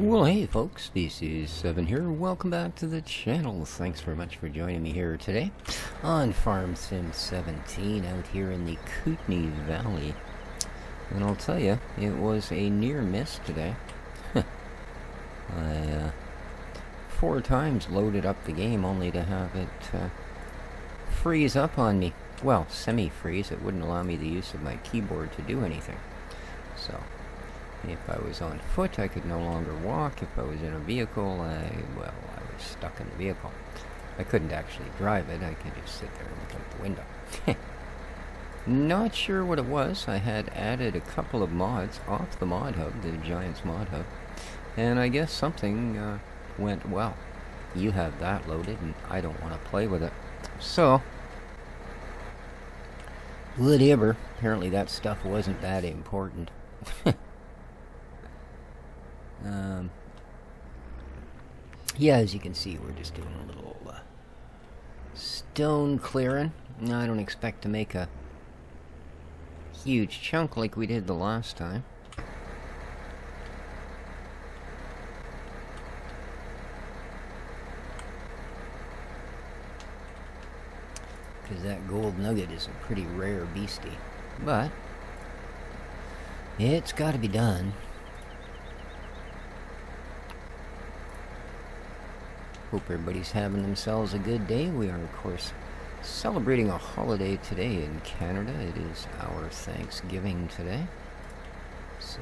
Well, hey folks, this is Seven here. Welcome back to the channel. Thanks very much for joining me here today on Farm Sim 17 out here in the Kootenay Valley. And I'll tell you, it was a near miss today. I 4 times loaded up the game only to have it freeze up on me. Well, semi-freeze. It wouldn't allow me the use of my keyboard to do anything. So if I was on foot, I could no longer walk. If I was in a vehicle, I was stuck in the vehicle. I couldn't actually drive it. I could just sit there and look out the window. Not sure what it was. I had added a couple of mods off the mod hub, the Giants mod hub, and I guess something went well. You have that loaded, and I don't want to play with it. So, whatever. Apparently that stuff wasn't that important. Yeah, as you can see, we're just doing a little stone clearing. I don't expect to make a huge chunk like we did the last time. Because that gold nugget is a pretty rare beastie. But it's got to be done. Hope everybody's having themselves a good day. We are, of course, celebrating a holiday today in Canada. It is our Thanksgiving today. So,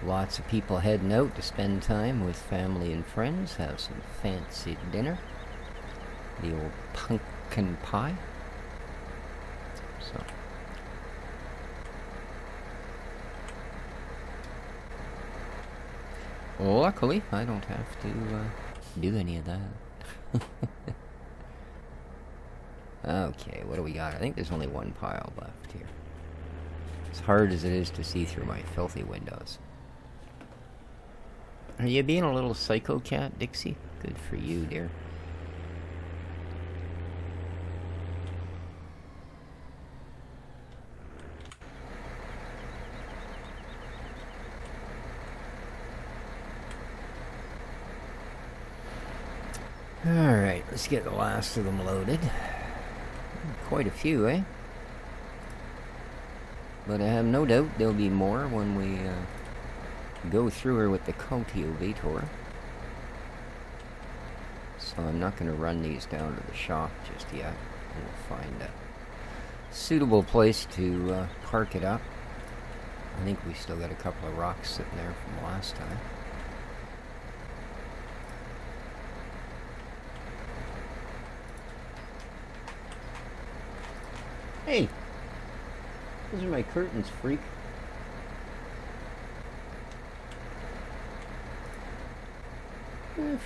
lots of people heading out to spend time with family and friends, have some fancy dinner. The old pumpkin pie. So, luckily, I don't have to do any of that. Okay, what do we got? I think there's only one pile left here. As hard as it is to see through my filthy windows. Are you being a little psycho cat, Dixie? Good for you, dear. Alright, let's get the last of them loaded. Quite a few, eh? But I have no doubt there'll be more when we go through her with the cultivator. So I'm not going to run these down to the shop just yet. We'll find a suitable place to park it up. I think we still got a couple of rocks sitting there from last time. Hey! Those are my curtains, freak.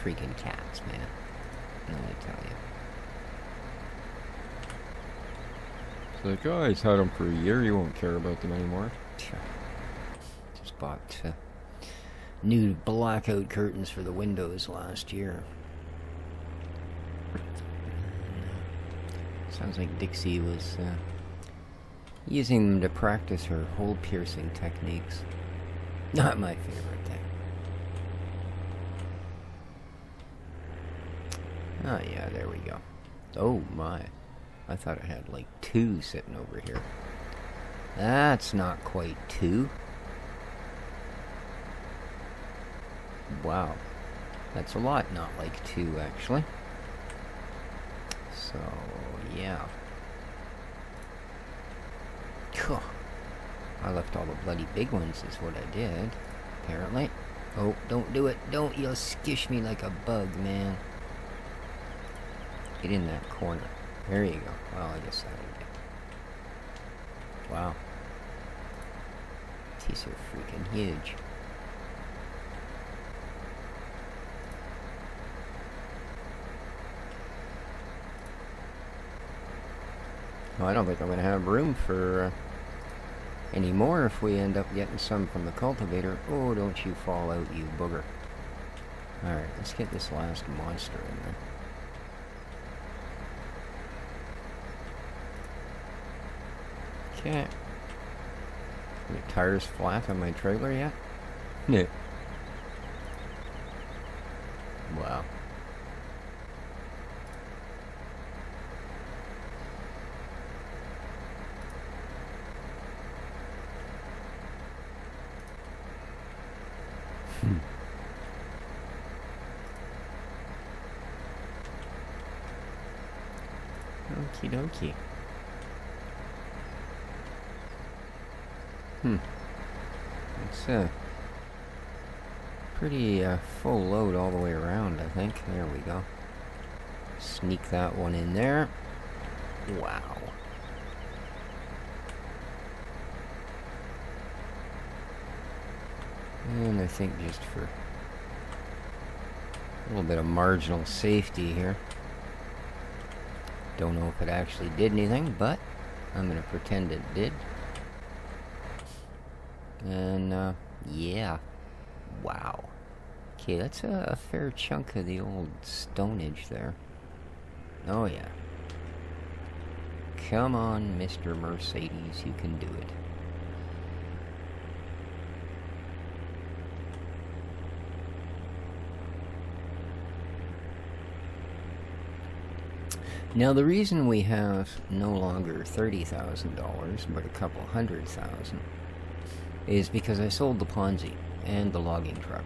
Freaking cats, man. I tell you. It's like, oh, he's had them for a year, you won't care about them anymore. Just bought new blackout curtains for the windows last year. Sounds like Dixie was using them to practice her hole piercing techniques. Not my favorite thing. Oh yeah, there we go. Oh my. I thought I had like 2 sitting over here. That's not quite 2. Wow. That's a lot not like 2 actually. So, yeah. Cool. I left all the bloody big ones is what I did, apparently. Oh, don't do it. Don't. You'll skish me like a bug, man. Get in that corner. There you go. Well, I guess that'll get. Wow. These are freaking huge. Well, I don't think I'm going to have room for any more if we end up getting some from the cultivator. Oh, don't you fall out, you booger. Alright, let's get this last monster in there. Okay. Are the tires flat on my trailer yet? Yeah. Okie dokie. It's a pretty full load all the way around, I think. There we go. Sneak that one in there. Wow. And I think just for a little bit of marginal safety here. Don't know if it actually did anything, but I'm going to pretend it did. And, yeah. Wow. Okay, that's a fair chunk of the old stonage there. Oh, yeah. Come on, Mr. Mercedes, you can do it. Now, the reason we have no longer $30,000, but a couple $100,000, is because I sold the Ponzi and the logging truck.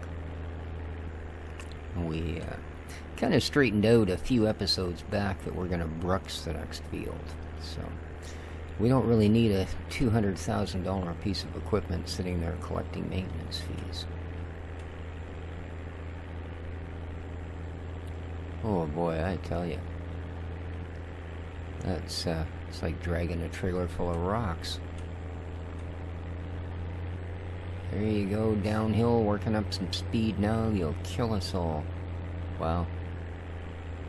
We kind of straightened out a few episodes back that we're going to brush the next field. So, we don't really need a $200,000 piece of equipment sitting there collecting maintenance fees. Oh boy, I tell you. That's, it's like dragging a trailer full of rocks. There you go, downhill, working up some speed now, you'll kill us all. Wow.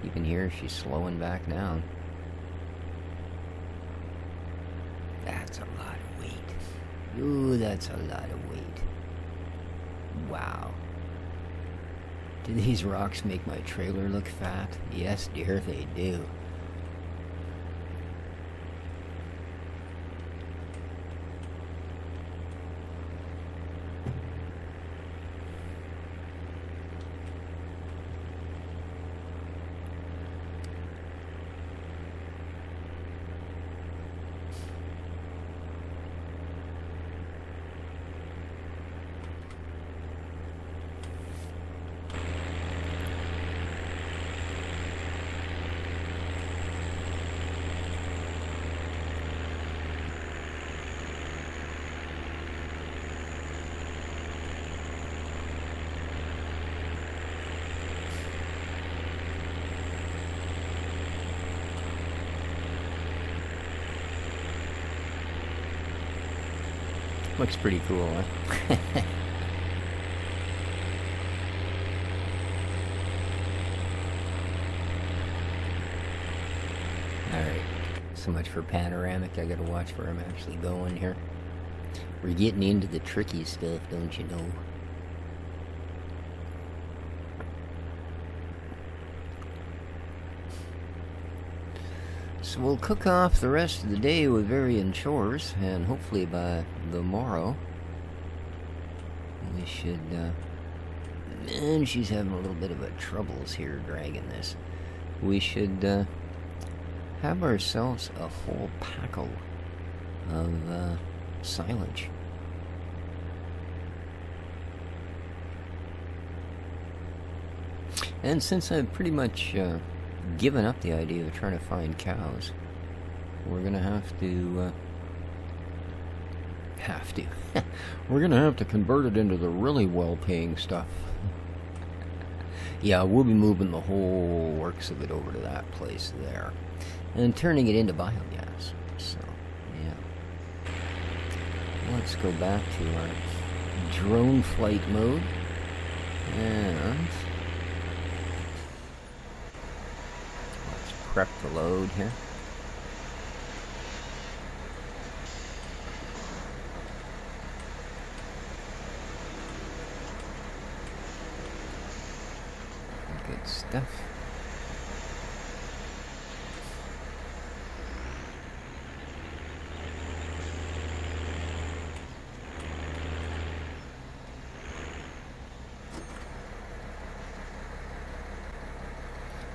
You can hear she's slowing back down. That's a lot of weight. Ooh, that's a lot of weight. Wow. Do these rocks make my trailer look fat? Yes, dear, they do. Looks pretty cool, huh? Alright, so much for panoramic. I gotta watch where I'm actually going here. We're getting into the tricky stuff, don't you know? So we'll cook off the rest of the day with varying chores, and hopefully by the morrow we should, and she's having a little bit of a troubles here dragging this. We should have ourselves a whole packle of silage. And since I've pretty much given up the idea of trying to find cows, we're gonna have to we're gonna have to convert it into the really well-paying stuff. Yeah, we'll be moving the whole works of it over to that place there and turning it into biogas. So yeah, let's go back to our drone flight mode and prep the load here. Good stuff.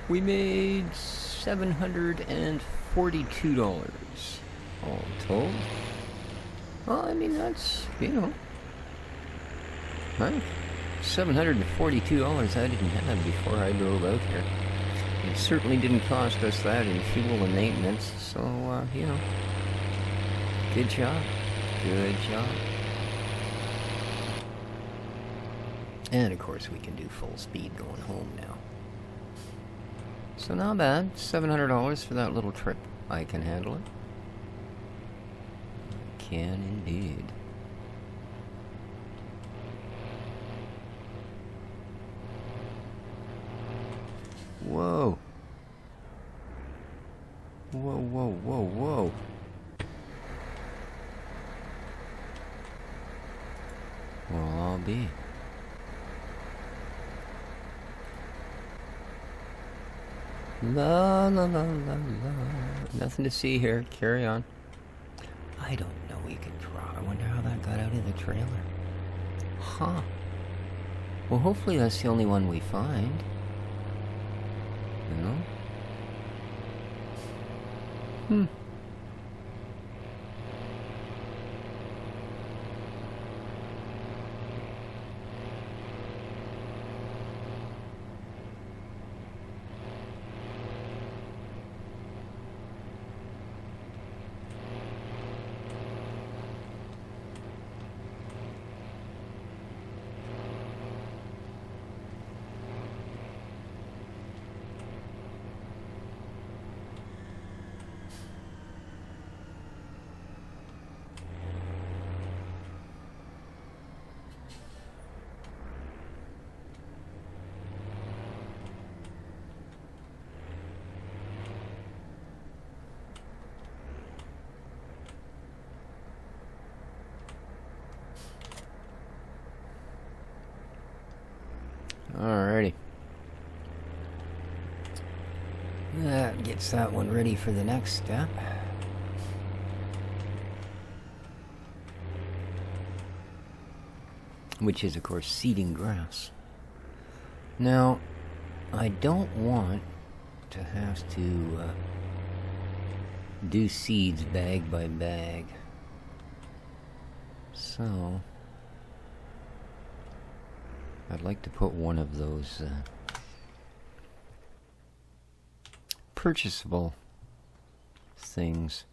We made $742 all told. Well, I mean, that's, you know, right? $742 I didn't have before I drove out here. It certainly didn't cost us that in fuel and maintenance, so, you know, good job. Good job. And, of course, we can do full speed going home now. So not bad. $700 for that little trip. I can handle it. I can indeed. Whoa. Whoa, whoa, whoa, whoa. Well, I'll be. La la la la la. Nothing to see here. Carry on. I don't know. You can draw. I wonder how that got out of the trailer. Huh. Well, hopefully that's the only one we find. You know? Hmm. Alrighty. That gets that one ready for the next step. Which is, of course, seeding grass. Now, I don't want to have to do seeds bag by bag. So I'd like to put one of those purchasable things.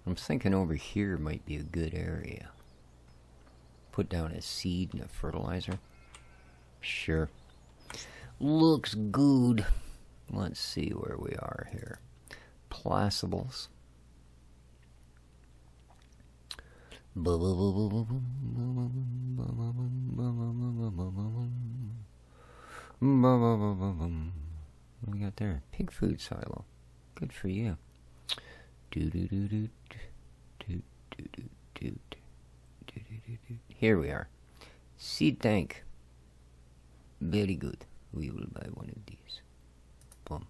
I'm thinking over here might be a good area. Put down a seed and a fertilizer. Sure. Looks good. Let's see where we are here. Placibles. What do we got there? Pig food silo. Good for you. Here we are. Seed tank. Very good. We will buy one of these. Boom.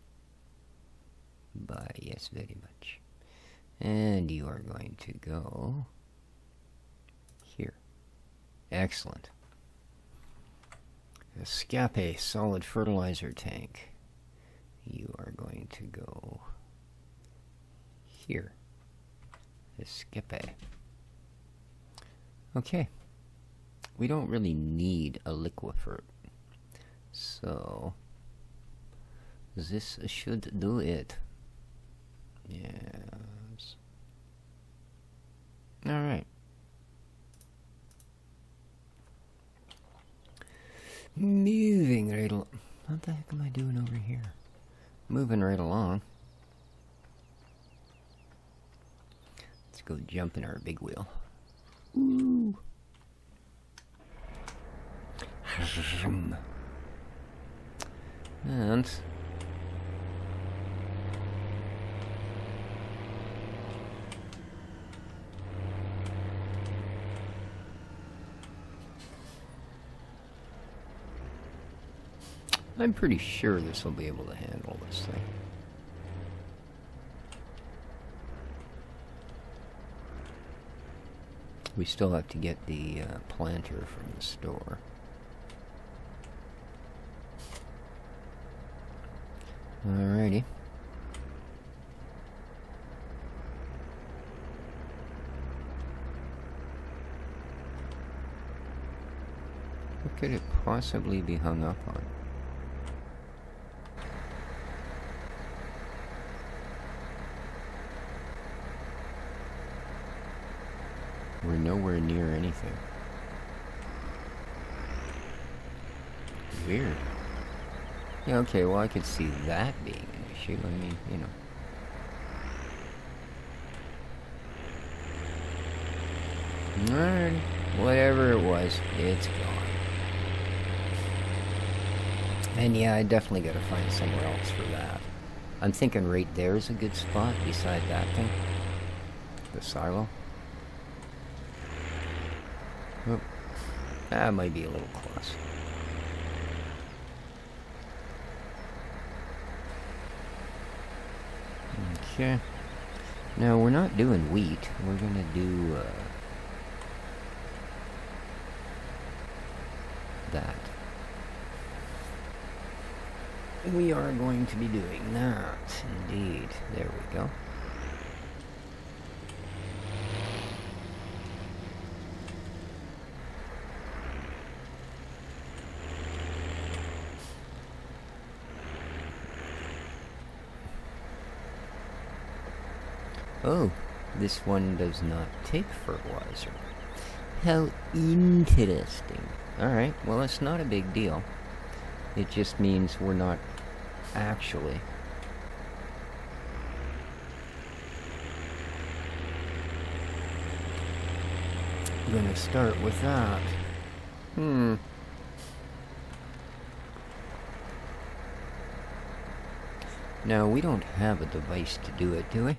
Buy, yes, very much. And you are going to go here. Excellent. Escape solid fertilizer tank. You are going to go here. Escape. Okay. We don't really need a liquifert. So this should do it. Yes. Alright. Moving right along. What the heck am I doing over here? Moving right along. Let's go jump in our big wheel. Ooh. And I'm pretty sure this will be able to handle this thing. We still have to get the planter from the store. Alrighty. could it possibly be hung up on? We're nowhere near anything. Weird. Yeah, okay, well I could see that being an issue. I mean, you know. Alright, whatever it was, it's gone. And yeah, I definitely gotta find somewhere else for that. I'm thinking right there's a good spot beside that thing. The silo. Oh, that might be a little close. Okay. Now, we're not doing wheat. We're gonna do, that. We are going to be doing that, indeed. There we go. Oh, this one does not take fertilizer. How interesting. Alright, well, it's not a big deal. It just means we're not actually gonna start with that. Now, we don't have a device to do it, do we?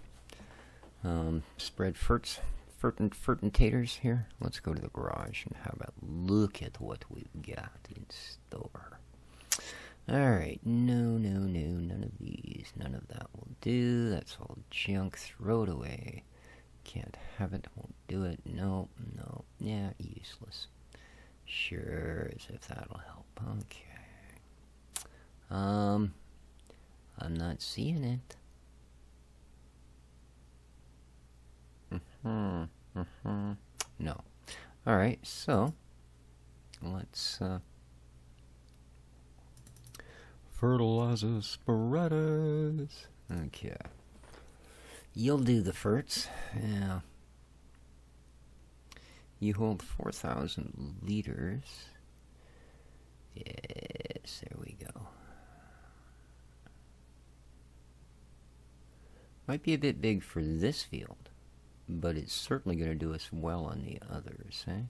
Spread fermentators here. Let's go to the garage and have a look at what we've got in store. Alright, no, none of these. None of that will do. That's all junk. Throw it away. Can't have it, won't do it. No. Yeah, useless. Sure, as if that'll help. Okay. I'm not seeing it. No. Alright, so let's Fertilize Asparagus. okay. You'll do the ferts. Yeah. You hold 4,000 liters. Yes, there we go. Might be a bit big for this field, but it's certainly going to do us well on the others, eh?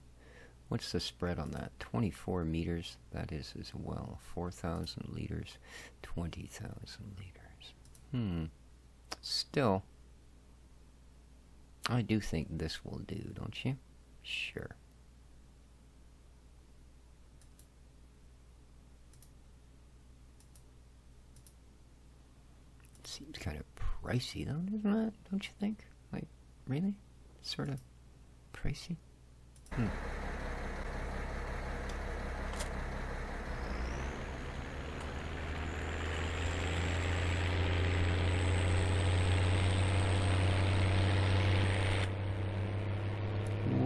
What's the spread on that? 24 meters. That is as well. 4,000 liters, 20,000 liters. Still, I do think this will do, don't you? Sure. Seems kind of pricey, though, doesn't it? Don't you think? Like, really? Sort of pricey?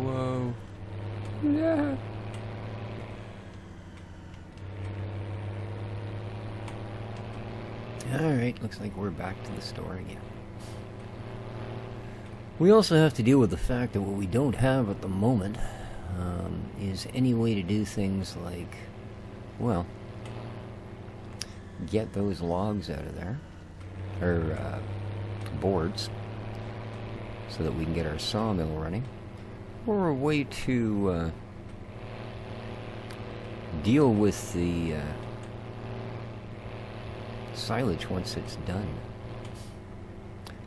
Whoa. Yeah. Alright, looks like we're back to the store again. We also have to deal with the fact that what we don't have at the moment is any way to do things like, well, get those logs out of there, or boards, so that we can get our sawmill running, or a way to deal with the silage once it's done.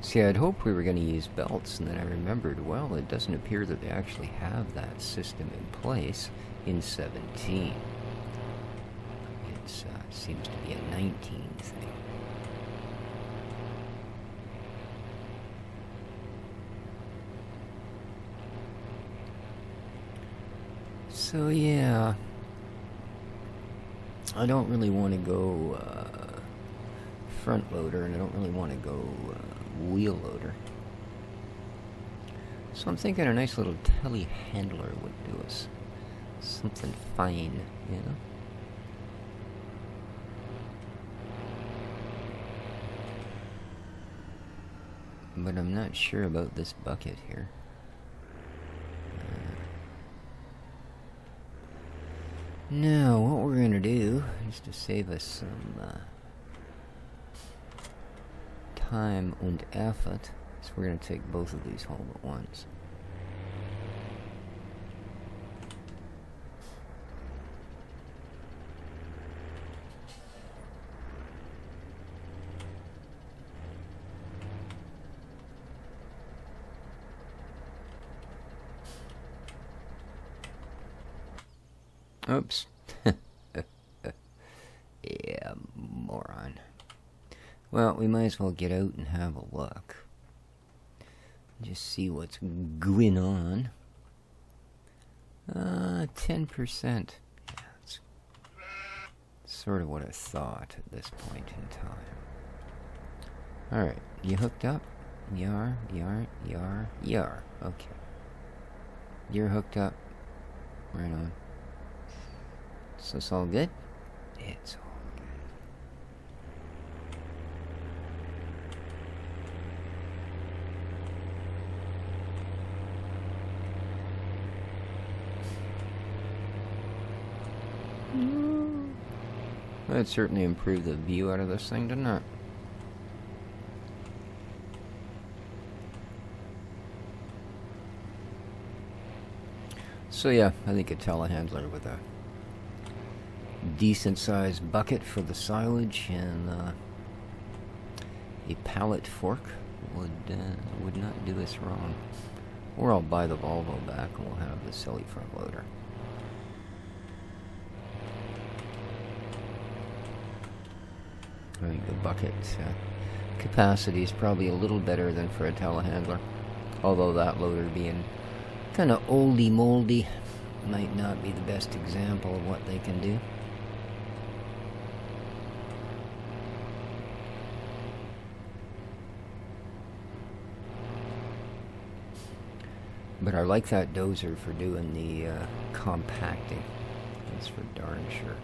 See, I'd hoped we were going to use belts, and then I remembered, well, it doesn't appear that they actually have that system in place in 17. It seems to be a 19 thing. So, yeah, I don't really want to go front loader, and I don't really want to go wheel loader. So I'm thinking a nice little telehandler would do us. Something fine, you know? But I'm not sure about this bucket here. Now, what we're gonna do is to save us some time and effort, so we're gonna take both of these home at once. Oops. Yeah, moron. Well, we might as well get out and have a look. Just see what's going on. 10%. Yeah, that's sort of what I thought at this point in time. Alright, you hooked up? You are. Okay. You're hooked up. Right on. So it's all good? It's all good. That certainly improved the view out of this thing, didn't it? So yeah, I think a telehandler with a decent sized bucket for the silage and a pallet fork would not do us wrong. Or I'll buy the Volvo back and we'll have the silly front loader. I think the bucket capacity is probably a little better than for a telehandler, although that loader being kind of oldie moldy might not be the best example of what they can do. But I like that dozer for doing the compacting. That's for darn sure.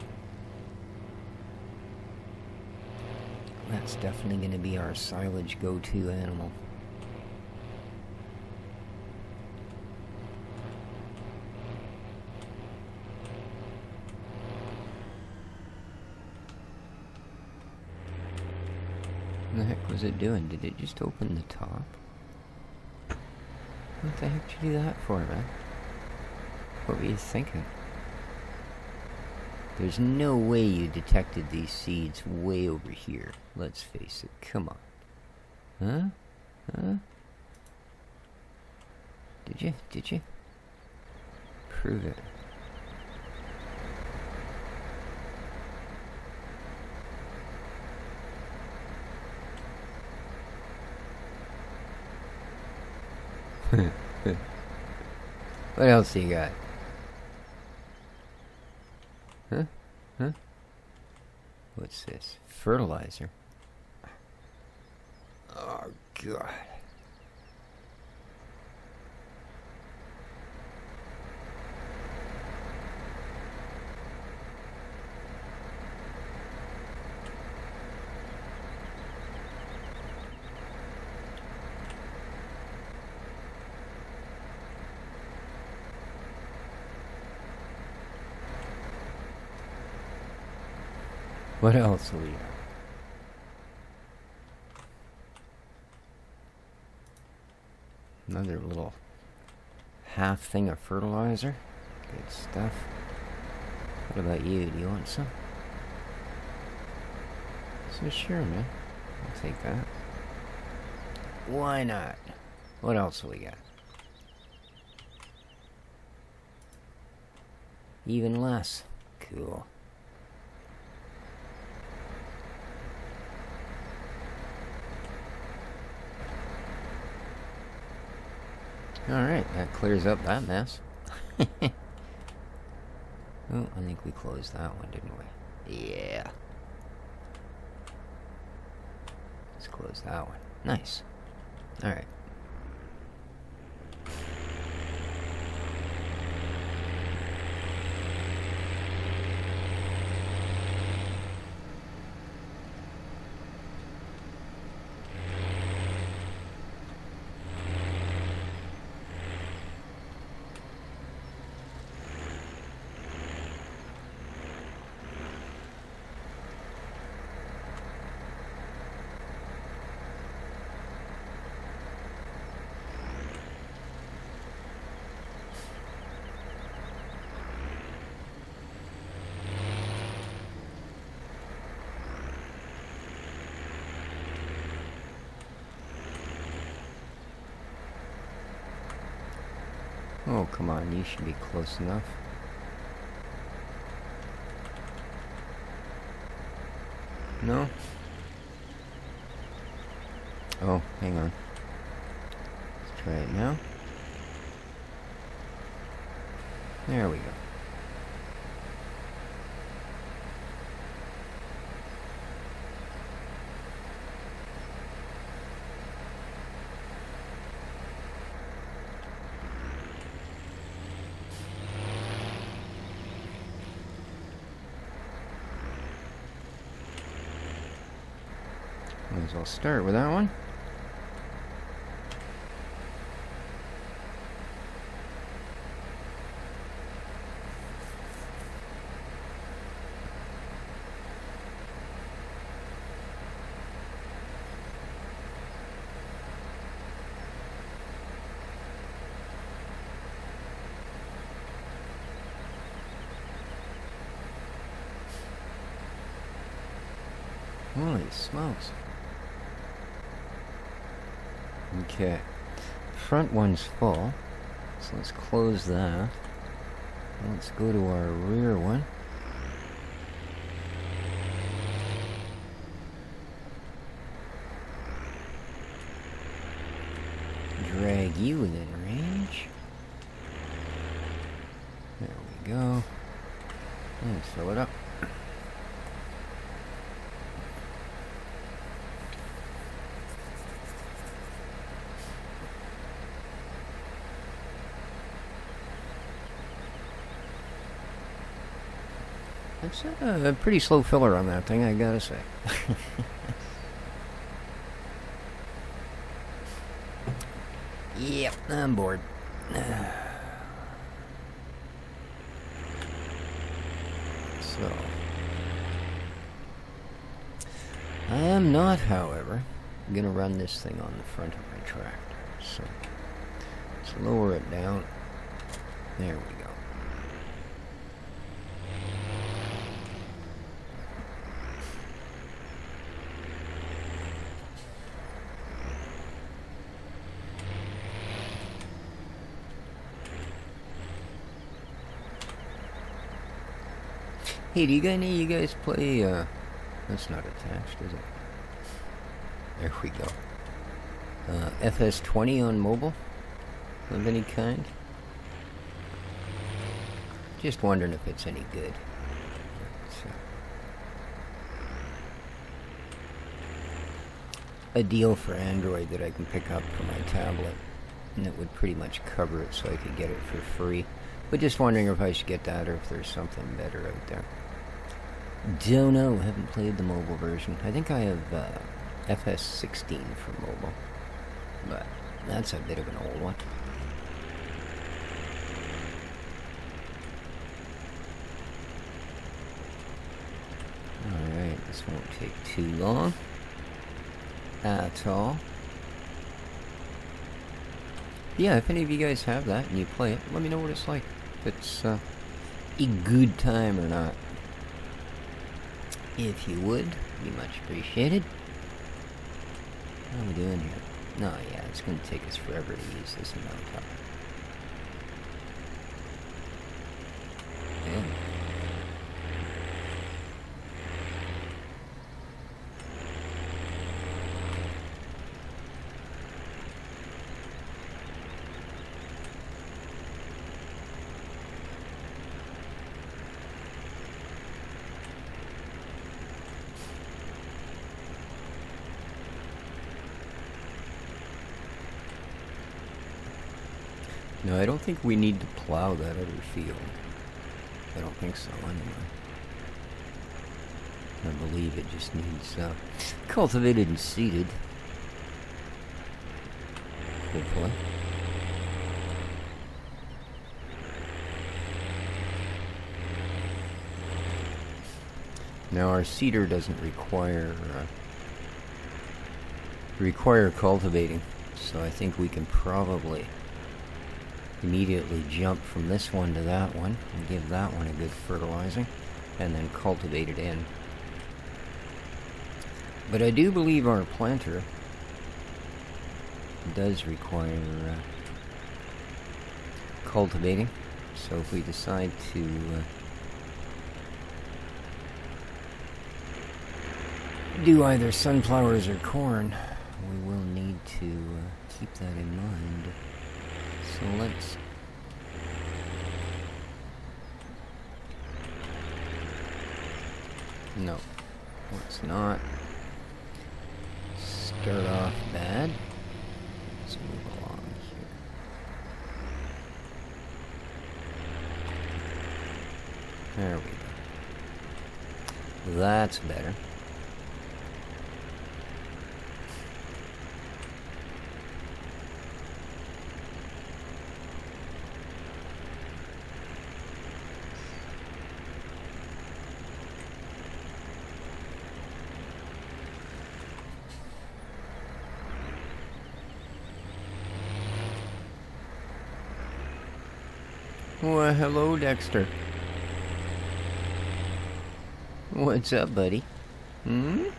That's definitely going to be our silage go-to animal. What the heck was it doing? Did it just open the top? What the heck did you do that for, man? What were you thinking? There's no way you detected these seeds way over here. Let's face it. Come on. Huh? Huh? Did you? Did you? Prove it. What else you got? Huh? Huh? What's this? Fertilizer? Oh, God. What else do we got? Another little half thing of fertilizer. Good stuff. What about you? Do you want some? So sure, man. I'll take that. Why not? What else do we got? Even less. Cool. Alright, that clears up that mess. Oh, I think we closed that one, didn't we? Yeah. Let's close that one. Nice. Alright. Oh, come on, you should be close enough. No? Oh, hang on. Let's try it now. There we go. Might as well start with that one. Holy smokes. Okay, front one's full, so let's close that. Let's go to our rear one. Drag you within range. There we go. And fill it up. It's a pretty slow filler on that thing, I gotta say. Yep, I'm bored. So, I am not, however, gonna run this thing on the front of my tractor. So, let's lower it down. There we go. Hey, do you guys play, that's not attached, is it? There we go. FS20 on mobile? Of any kind? Just wondering if it's any good. So, a deal for Android that I can pick up for my tablet. And it would pretty much cover it so I could get it for free. But just wondering if I should get that or if there's something better out there. Don't know, haven't played the mobile version. I think I have FS16 for mobile, but that's a bit of an old one. Alright, this won't take too long at all. Yeah, if any of you guys have that and you play it, let me know what it's like. If it's a good time or not. If you would, be much appreciated. How are we doing here? No, yeah, it's going to take us forever to use this amount of time. Yeah. No, I don't think we need to plow that other field. I don't think so, anyway. I believe it just needs cultivated and seeded. Hopefully. Now our seeder doesn't require cultivating, so I think we can probably immediately jump from this one to that one and give that one a good fertilizing and then cultivate it in. But I do believe our planter does require cultivating. So if we decide to do either sunflowers or corn, we will need to keep that in mind. So let's no, let's not start off bad. Let's move along here. There we go. That's better. Well, hello, Dexter. What's up, buddy? Were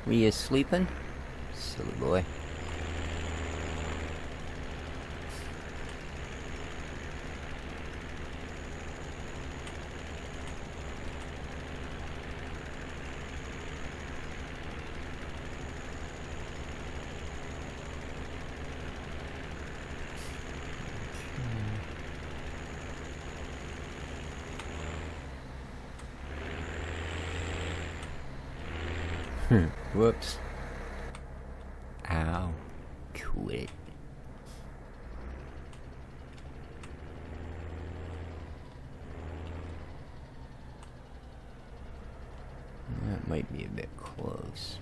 you sleeping? Silly boy. Whoops. Ow. Quit. That might be a bit close.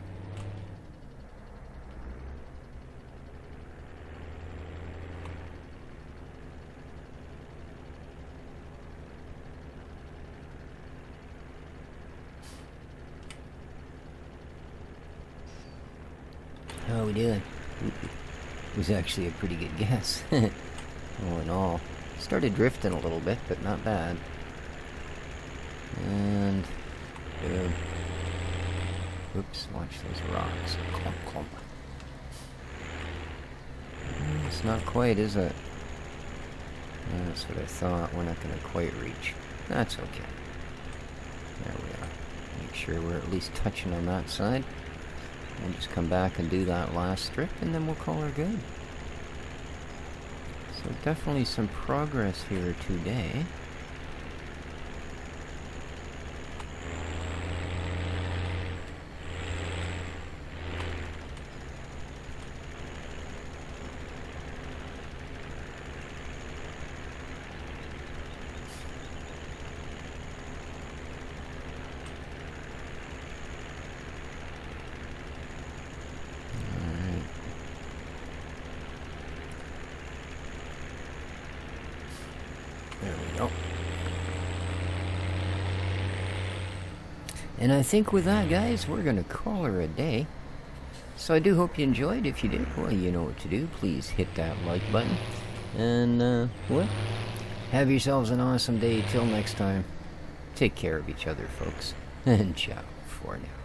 How we doing? It was actually a pretty good guess. All in all. Started drifting a little bit, but not bad. And boom. Oops, watch those rocks. Clump, clump. It's not quite, is it? That's what I thought. We're not going to quite reach. That's okay. There we are. Make sure we're at least touching on that side. We'll just come back and do that last strip, and then we'll call her good. So definitely some progress here today. There we go. And I think with that, guys, we're going to call her a day. So I do hope you enjoyed. If you did, well, you know what to do. Please hit that like button. And, well, have yourselves an awesome day. Till next time, take care of each other, folks. And ciao for now.